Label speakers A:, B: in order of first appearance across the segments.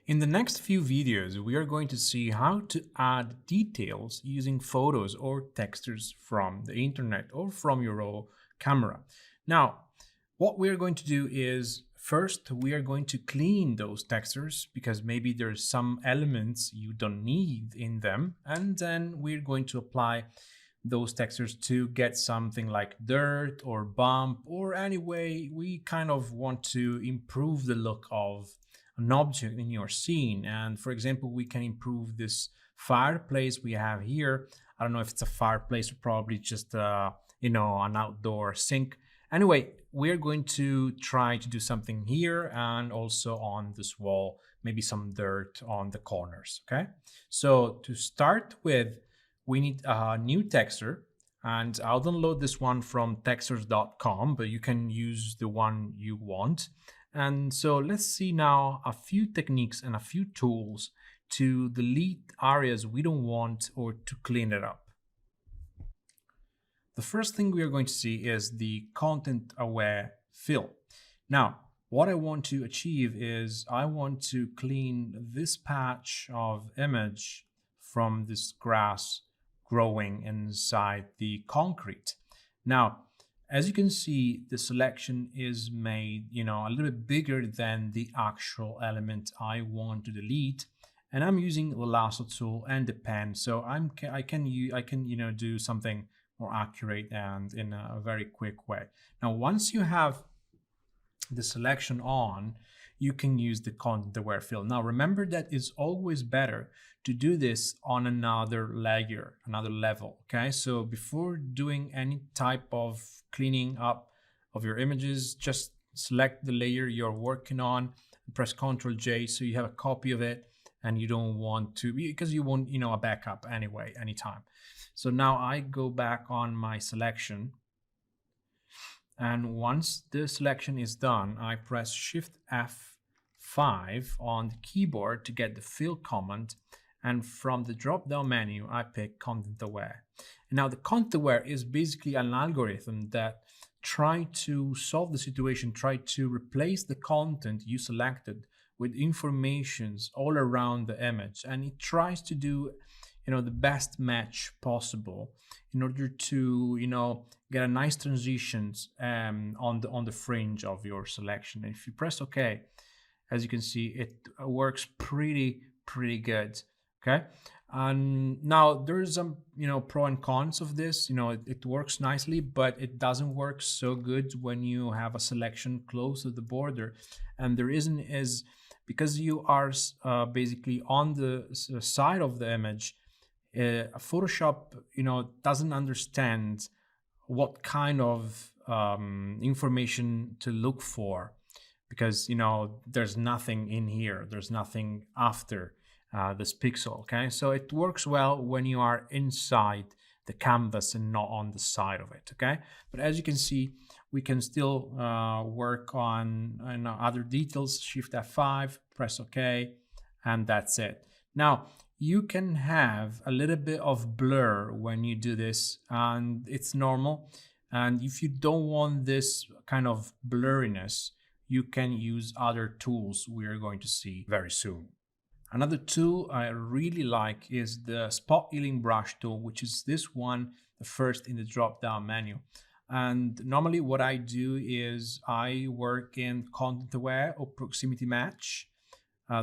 A: In the next few videos, we are going to see how to add details using photos or textures from the internet or from your own camera. Now, what we're going to do is first we are going to clean those textures because maybe there's some elements you don't need in them, and then we're going to apply those textures to get something like dirt or bump, or anyway we kind of want to improve the look of an object in your scene. And for example, we can improve this fireplace we have here. I don't know if it's a fireplace or probably just an outdoor sink. Anyway, we're going to try to do something here and also on this wall, maybe some dirt on the corners. Okay, so to start with, we need a new texture, and I'll download this one from textures.com, but you can use the one you want. And so let's see now a few techniques and a few tools to delete areas we don't want or to clean it up. The first thing we are going to see is the content aware fill. Now, what I want to achieve is I want to clean this patch of image from this grass growing inside the concrete. Now, as you can see, the selection is made, a little bit bigger than the actual element I want to delete. And I'm using the lasso tool and the pen, so I can do something more accurate and in a very quick way. Now, once you have the selection on, you can use the content aware fill. Now, remember that it's always better to do this on another layer, another level. Okay, so before doing any type of cleaning up of your images, just select the layer you're working on, press Ctrl J so you have a copy of it, and you don't want to, because you want a backup anyway anytime. So now I go back on my selection, and once the selection is done, I press Shift F5 on the keyboard to get the fill command, and from the drop down menu I pick content aware. And now the content aware is basically an algorithm that try to solve the situation, try to replace the content you selected with informations all around the image, and it tries to do the best match possible in order to get a nice transitions on the fringe of your selection. And if you press OK, as you can see, it works pretty good. Okay, and now there's some pro and cons of this. It works nicely, but it doesn't work so good when you have a selection close to the border, and there isn't is because you are basically on the side of the image. Photoshop doesn't understand what kind of information to look for, because there's nothing in here, there's nothing after this pixel. Okay, so it works well when you are inside the canvas and not on the side of it. Okay, but as you can see, we can still work on other details. Shift F5, press OK, and that's it. Now you can have a little bit of blur when you do this, and it's normal. And if you don't want this kind of blurriness, you can use other tools we are going to see very soon. Another tool I really like is the spot healing brush tool, which is this one, the first in the drop down menu. And normally what I do is I work in content aware or proximity match.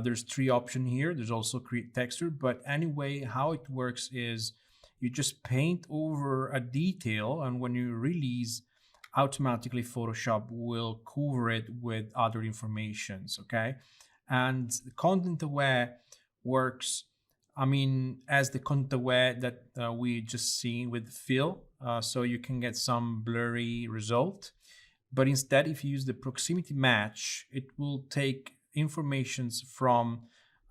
A: There's three options here. There's also create texture, but anyway, how it works is you just paint over a detail, and when you release, automatically Photoshop will cover it with other informations. Okay, and the content aware works, as the content aware that we just seen with fill, so you can get some blurry result. But instead, if you use the proximity match, it will take informations from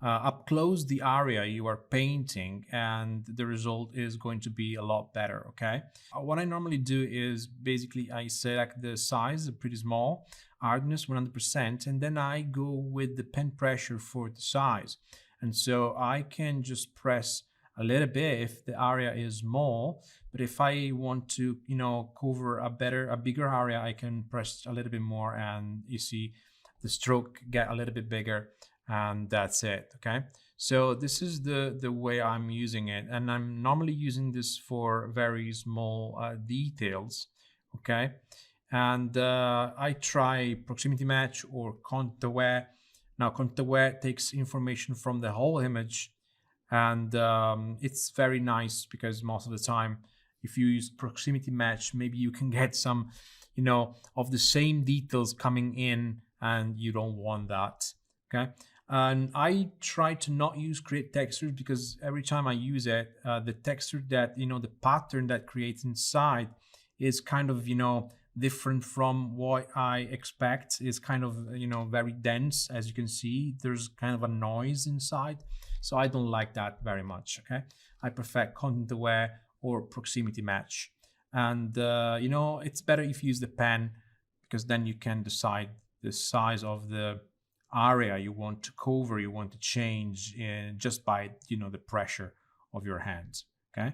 A: up close the area you are painting, and the result is going to be a lot better. Okay, what I normally do is basically I select the size, pretty small, hardness 100%, and then I go with the pen pressure for the size. And so I can just press a little bit if the area is small, but if I want to cover a bigger area, I can press a little bit more, and you see the stroke get a little bit bigger, and that's it. Okay, so this is the way I'm using it, and I'm normally using this for very small details. Okay, and I try proximity match or content aware. Now content aware takes information from the whole image, and it's very nice because most of the time if you use proximity match, maybe you can get some, of the same details coming in, and you don't want that. Okay, and I try to not use create textures because every time I use it, the texture that, the pattern that creates inside is kind of, different from what I expect. Is kind of, very dense. As you can see, there's kind of a noise inside, so I don't like that very much. Okay, I prefer content aware or proximity match, and it's better if you use the pen, because then you can decide the size of the area you want to cover, you want to change just by, the pressure of your hands. Okay,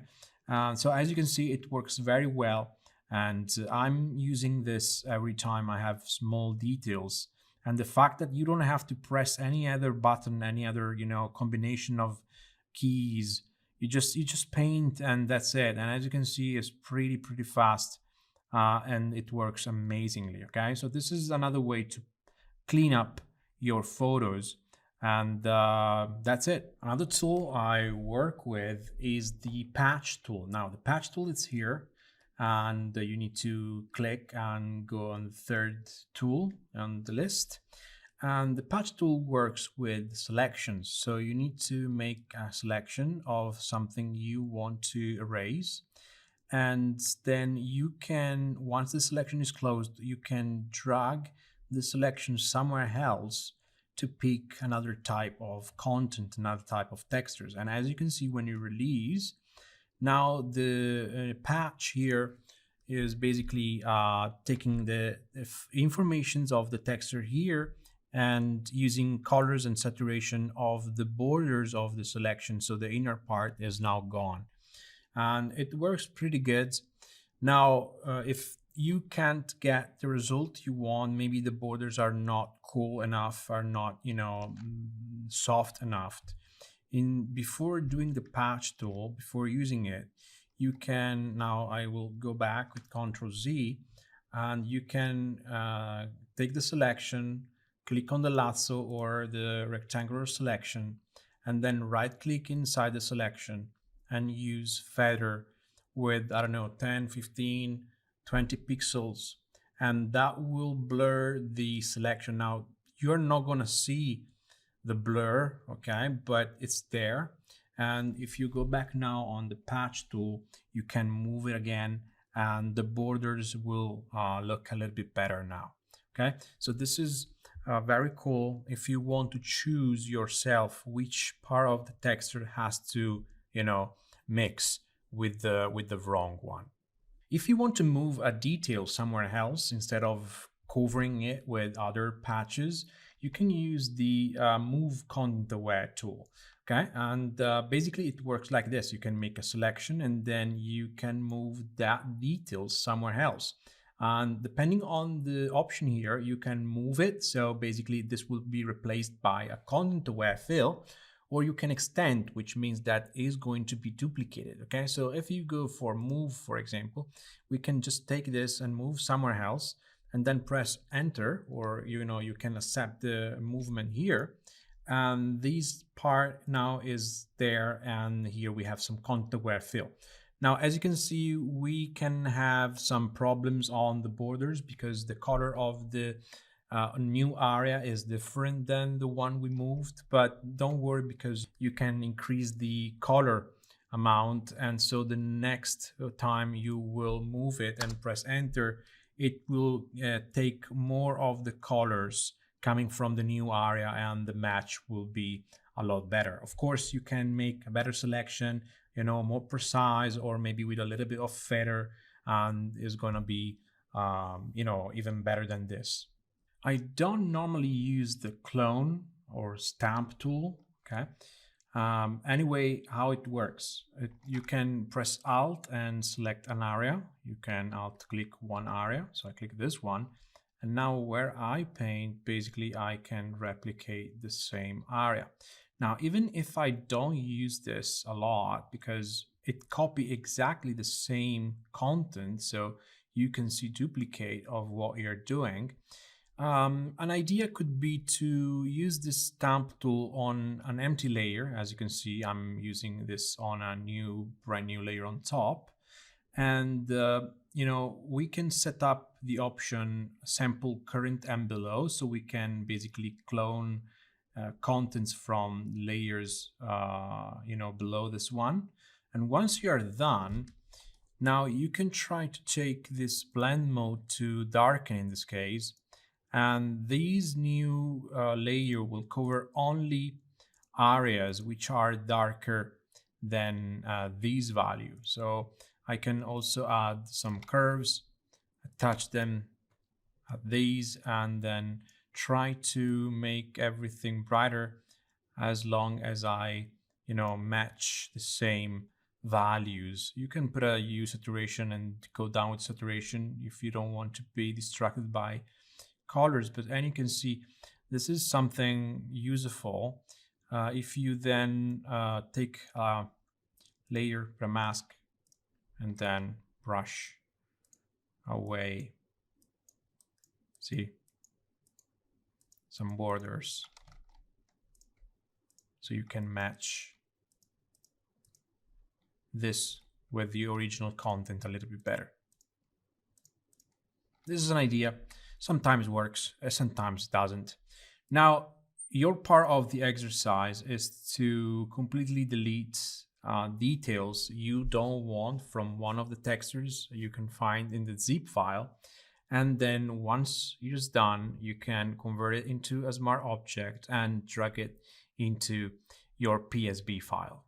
A: so as you can see, it works very well, and I'm using this every time I have small details. And the fact that you don't have to press any other button, any other, combination of keys, you just paint and that's it. And as you can see, it's pretty fast, and it works amazingly. Okay, so this is another way to clean up your photos, and that's it. Another tool I work with is the patch tool. Now the patch tool is here, and you need to click and go on the third tool on the list. And the patch tool works with selections. So you need to make a selection of something you want to erase. And then you can, once the selection is closed, you can drag the selection somewhere else to pick another type of content, another type of textures. And as you can see, when you release, now the patch here is basically taking the informations of the texture here and using colors and saturation of the borders of the selection, so the inner part is now gone, and it works pretty good. Now if you can't get the result you want, maybe the borders are not cool enough, are not, soft enough, in before doing the patch tool, before using it, you can, now I will go back with Ctrl Z, and you can take the selection, click on the lasso or the rectangular selection, and then right click inside the selection and use feather with, I don't know, 10, 15, 20 pixels, and that will blur the selection. Now you're not going to see the blur, okay, but it's there. And if you go back now on the patch tool, you can move it again, and the borders will look a little bit better now. Okay, so this is very cool if you want to choose yourself which part of the texture has to, mix with the wrong one. If you want to move a detail somewhere else instead of covering it with other patches, you can use the Move Content Aware tool. Okay, and basically it works like this. You can make a selection and then you can move that detail somewhere else. And depending on the option here, you can move it. So basically this will be replaced by a content aware fill, or you can extend, which means that is going to be duplicated. Okay, so if you go for move, for example, we can just take this and move somewhere else and then press enter, or you can accept the movement here, and this part now is there, and here we have some content aware fill. Now as you can see, we can have some problems on the borders because the color of the new area is different than the one we moved, but don't worry because you can increase the color amount, and so the next time you will move it and press enter, it will take more of the colors coming from the new area, and the match will be a lot better. Of course, you can make a better selection, more precise, or maybe with a little bit of feather, and is gonna be even better than this. I don't normally use the clone or stamp tool. Okay. Anyway, how it works, you can press Alt and select an area. You can Alt click one area. So I click this one, And now where I paint, basically I can replicate the same area. Now, even if I don't use this a lot, because it copy exactly the same content, so you can see duplicate of what you're doing. An idea could be to use this stamp tool on an empty layer. As you can see, I'm using this on a brand new layer on top. And we can set up the option sample current and below, so we can basically clone contents from layers below this one. And once you are done, now you can try to take this blend mode to darken in this case, and these new layer will cover only areas which are darker than these values. So I can also add some curves, attach them at these, and then try to make everything brighter as long as I match the same values. You can put a hue saturation and go down with saturation if you don't want to be distracted by colors. But and you can see this is something useful. If you then take a layer, a mask, and then brush away, see, some borders, so you can match this with the original content a little bit better. This is an idea. Sometimes works, sometimes doesn't. Now, your part of the exercise is to completely delete details you don't want from one of the textures you can find in the zip file. And then once it's done, you can convert it into a smart object and drag it into your PSB file.